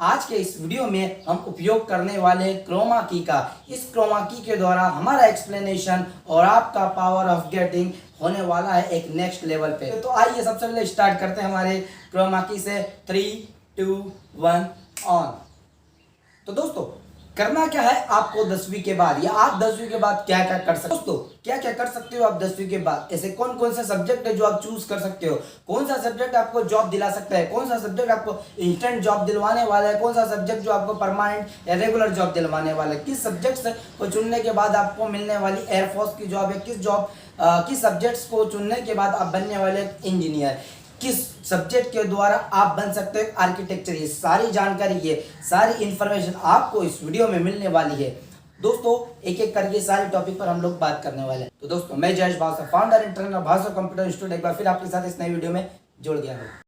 आज के इस वीडियो में हम उपयोग करने वाले हैं क्रोमा की का। इस क्रोमा की के द्वारा हमारा एक्सप्लेनेशन और आपका पावर ऑफ गेटिंग होने वाला है एक नेक्स्ट लेवल पे। तो आइए सबसे पहले स्टार्ट करते हैं हमारे क्रोमा की से। 3, 2, 1 ऑन। तो दोस्तों करना क्या है आपको 10वीं के बाद, या आप 10वीं के बाद क्या क्या कर सकते हो। दोस्तों क्या क्या कर सकते हो आप 10वीं के बाद, ऐसे कौन कौन सा सब्जेक्ट है जो आप चूज कर सकते हो, कौन सा सब्जेक्ट आपको जॉब दिला सकता है, कौन सा सब्जेक्ट आपको इंस्टेंट जॉब दिलवाने वाला है, कौन सा सब्जेक्ट जो आपको परमानेंट या रेगुलर जॉब दिलवाने वाला है, किस सब्जेक्ट को चुनने के बाद आपको मिलने वाली एयरफोर्स की जॉब है, किस सब्जेक्ट्स को चुनने के बाद आप बनने वाले इंजीनियर, किस सब्जेक्ट के द्वारा आप बन सकते हैं आर्किटेक्चर। ये सारी जानकारी, ये सारी इंफॉर्मेशन आपको इस वीडियो में मिलने वाली है। दोस्तों एक एक करके सारे टॉपिक पर हम लोग बात करने वाले हैं। तो दोस्तों मैं Jayesh Bhavsar, founder and trainer Bhavsar computer institute, एक बार फिर आपके साथ इस नई वीडियो में जुड़ गया हूँ।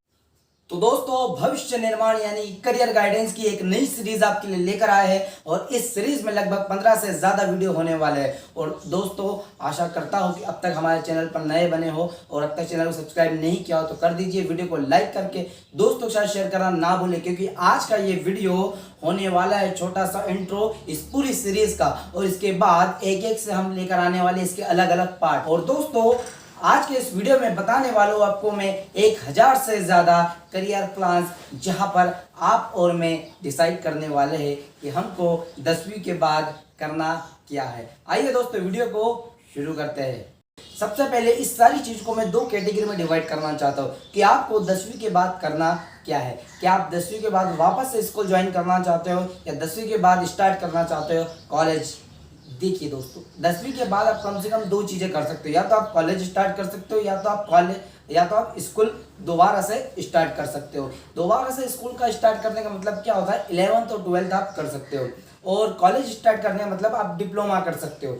तो दोस्तों भविष्य निर्माण यानी करियर गाइडेंस की एक नई सीरीज आपके लिए लेकर आए हैं, और इस सीरीज में लगभग 15 से ज्यादा वीडियो होने वाले हैं। और दोस्तों आशा करता हूं कि अब तक हमारे चैनल पर नए बने हो और अब तक चैनल को सब्सक्राइब नहीं किया हो तो कर दीजिए, वीडियो को लाइक करके दोस्तों के साथ शेयर करना ना भूलें, क्योंकि आज का ये वीडियो होने वाला है छोटा सा इंट्रो इस पूरी सीरीज का, और इसके बाद एक एक से हम लेकर आने वाले इसके अलग अलग पार्ट। और दोस्तों आज के इस वीडियो में बताने वाला हूं आपको मैं 1000 से ज्यादा करियर प्लान्स, जहां पर आप और मैं डिसाइड करने वाले हैं कि हमको 10वीं के बाद करना क्या है। आइए दोस्तों वीडियो को शुरू करते हैं। सबसे पहले इस सारी चीज को मैं 2 कैटेगरी में डिवाइड करना चाहता हूँ कि आपको 10वीं के बाद करना क्या है। क्या आप 10वीं के बाद वापस से स्कूल ज्वाइन करना चाहते हो, या 10वीं के बाद स्टार्ट करना चाहते हो कॉलेज। देखिए दोस्तों 10वीं के बाद आप कम से कम 2 चीजें कर सकते हो, या तो आप कॉलेज स्टार्ट कर सकते हो, या तो आप स्कूल दोबारा से स्टार्ट कर सकते हो। दोबारा से स्कूल का स्टार्ट करने का मतलब क्या होता है, 11th और 12th आप कर सकते हो, और कॉलेज स्टार्ट करने का मतलब आप डिप्लोमा कर सकते हो।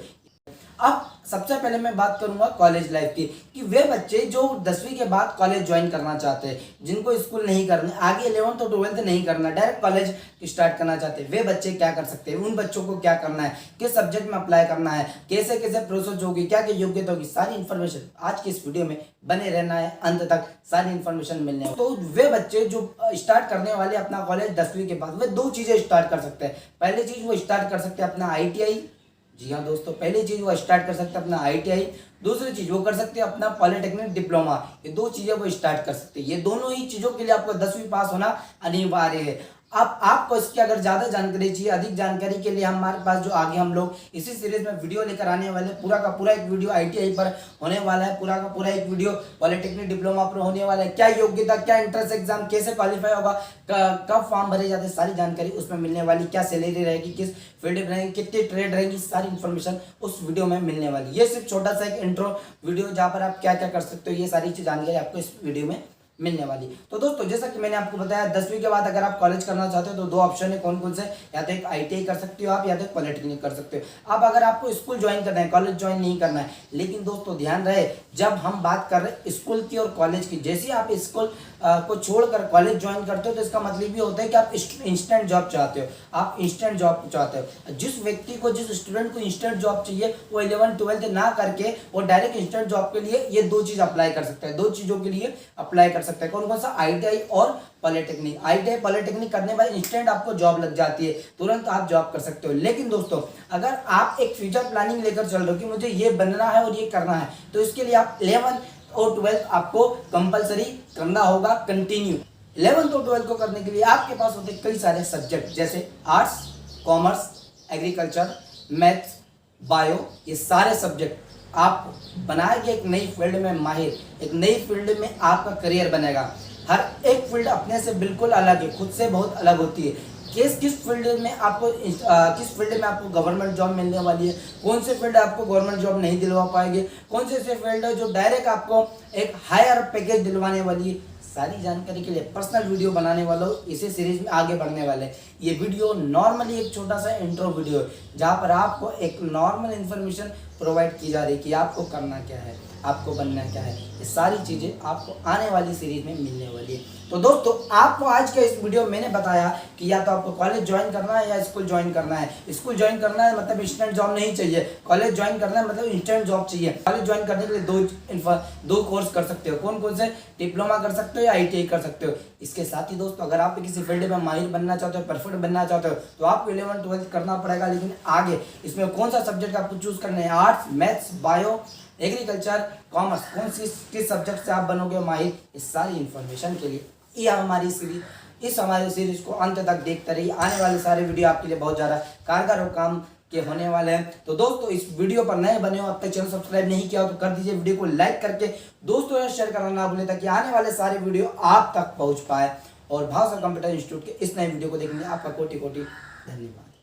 अब सबसे पहले मैं बात करूंगा कॉलेज लाइफ की, कि वे बच्चे जो 10वीं के बाद कॉलेज ज्वाइन करना चाहते हैं, जिनको स्कूल नहीं करना, आगे 11th और 12th नहीं करना, डायरेक्ट कॉलेज स्टार्ट करना चाहते हैं, वे बच्चे क्या कर सकते हैं, उन बच्चों को क्या करना है, किस सब्जेक्ट में अप्लाई करना है, कैसे कैसे प्रोसेस होगी, क्या क्या योग्यता होगी, सारी इन्फॉर्मेशन आज की इस वीडियो में बने रहना है, अंत तक सारी इन्फॉर्मेशन मिलने है। तो वे बच्चे जो स्टार्ट करने वाले अपना कॉलेज 10वीं के बाद, वे 2 चीजें स्टार्ट कर सकते हैं। पहली चीज वो स्टार्ट कर सकते हैं अपना ITI। जी हाँ दोस्तों, पहली चीज वो स्टार्ट कर सकते हैं अपना ITI। दूसरी चीज वो कर सकते हैं अपना पॉलिटेक्निक डिप्लोमा। ये 2 चीजें वो स्टार्ट कर सकते हैं। ये दोनों ही चीजों के लिए आपको 10वीं पास होना अनिवार्य है। अब आपको इसकी अगर ज्यादा जानकारी चाहिए, अधिक जानकारी के लिए हमारे पास जो आगे हम लोग इसी सीरीज में वीडियो लेकर आने वाले, पूरा का पूरा एक वीडियो ITI पर होने वाला है, पूरा का पूरा एक वीडियो पॉलिटेक्निक डिप्लोमा पर होने वाला है। क्या योग्यता, क्या एंट्रेंस एग्जाम, कैसे क्वालिफाई होगा, कब फॉर्म भरे जाते हैं, सारी जानकारी उसमें मिलने वाली, क्या सैलरी रहेगी, किस फील्ड में रहेगी, कितनी ट्रेड रहेगी, सारी इन्फॉर्मेशन उस वीडियो में मिलने वाली। ये सिर्फ छोटा सा एक इंट्रो वीडियो जहाँ पर आप क्या क्या कर सकते हो, ये सारी चीज जानकारी आपको इस वीडियो में मिलने वाली। तो दोस्तों जैसा कि मैंने आपको बताया, 10वीं के बाद अगर आप कॉलेज करना चाहते हो तो 2 ऑप्शन है, कौन कौन से, या तो एक ITI कर सकते हो आप, या तो एक पॉलिटेक्निक कर सकते हो। अब अगर आपको स्कूल ज्वाइन करना है, कॉलेज ज्वाइन नहीं करना है, लेकिन दोस्तों ध्यान रहे जब हम बात कर रहे हैं स्कूल की और कॉलेज की, जैसे आप स्कूल को छोड़कर कॉलेज ज्वाइन करते हो तो इसका मतलब ये होता है कि आप इंस्टेंट जॉब चाहते हो, आप इंस्टेंट जॉब चाहते हो। जिस व्यक्ति को, जिस स्टूडेंट को इंस्टेंट जॉब चाहिए, वो 11th 12th ना करके वो डायरेक्ट इंस्टेंट जॉब के लिए ये 2 चीज अप्लाई कर सकता है, 2 चीजों के लिए अप्लाई कर सकता है। कौन कौन सा, ITI और पॉलिटेक्निक। ITI पॉलिटेक्निक करने बाद इंस्टेंट आपको जॉब लग जाती है, तुरंत आप जॉब कर सकते हो। लेकिन दोस्तों अगर आप एक फ्यूचर प्लानिंग लेकर चल रहे हो कि मुझे ये बनना है और ये करना है, तो इसके लिए आप 11th और 12th आपको कंपलसरी करना होगा कंटिन्यू। 11th और 12th को करने के लिए आपके पास होते कई सारे सब्जेक्ट, जैसे arts, commerce, agriculture, maths, bio, ये सारे सब्जेक्ट आप बनाएंगे एक नई फील्ड में माहिर, एक नई फील्ड में आपका करियर बनेगा। हर एक फील्ड अपने से बिल्कुल अलग है, खुद से बहुत अलग होती है। किस फील्ड में आपको गवर्नमेंट जॉब मिलने वाली है, कौन से फील्ड आपको गवर्नमेंट जॉब नहीं दिलवा पाएंगे, कौन से ऐसे फील्ड है जो डायरेक्ट आपको एक हायर पैकेज दिलवाने वाली है, सारी जानकारी के लिए पर्सनल वीडियो बनाने वाला हूँ। इसी सीरीज में आगे बढ़ने वाले। ये वीडियो नॉर्मली एक छोटा सा इंट्रो वीडियो है, जहाँ पर आपको एक नॉर्मल इन्फॉर्मेशन प्रोवाइड की जा रही है कि आपको करना क्या है। आपको बनना क्या है, ये सारी चीज़ें आपको आने वाली सीरीज में मिलने वाली है। तो दोस्तों आपको आज के इस वीडियो में मैंने बताया कि या तो आपको कॉलेज ज्वाइन करना है या स्कूल ज्वाइन करना है। स्कूल ज्वाइन करना है मतलब इंस्टेंट जॉब नहीं चाहिए, कॉलेज ज्वाइन करना है मतलब इंस्टेंट जॉब चाहिए। कॉलेज ज्वाइन करने के लिए दो कोर्स कर सकते हो। कौन कौन से? डिप्लोमा कर सकते हो या ITI कर सकते हो। इसके साथ ही दोस्तों अगर आप किसी फील्ड में माहिर बनना चाहते हो, परफेक्ट बनना चाहते हो, तो आपको 11th 12th करना पड़ेगा। लेकिन आगे इसमें कौन सा सब्जेक्ट आपको चूज करना है, arts, maths, bio, agriculture, commerce, कौन सी किस सब्जेक्ट से आप बनोगे माहिर, इस सारी इंफॉर्मेशन के लिए ये हमारी सीरीज को अंत तक देखते रहिए। आने वाले सारे वीडियो आपके लिए बहुत ज़्यादा कारगर और काम के होने वाले हैं। तो दोस्तों इस वीडियो पर नए बने हो, अब तक चैनल सब्सक्राइब नहीं किया हो तो कर दीजिए, वीडियो को लाइक करके दोस्तों से शेयर करना ना भूलें ताकि आने वाले सारे वीडियो आप तक पहुंच पाए। और भाषा कंप्यूटर इंस्टीट्यूट के इस नए वीडियो को देखने आपका कोटि कोटि धन्यवाद।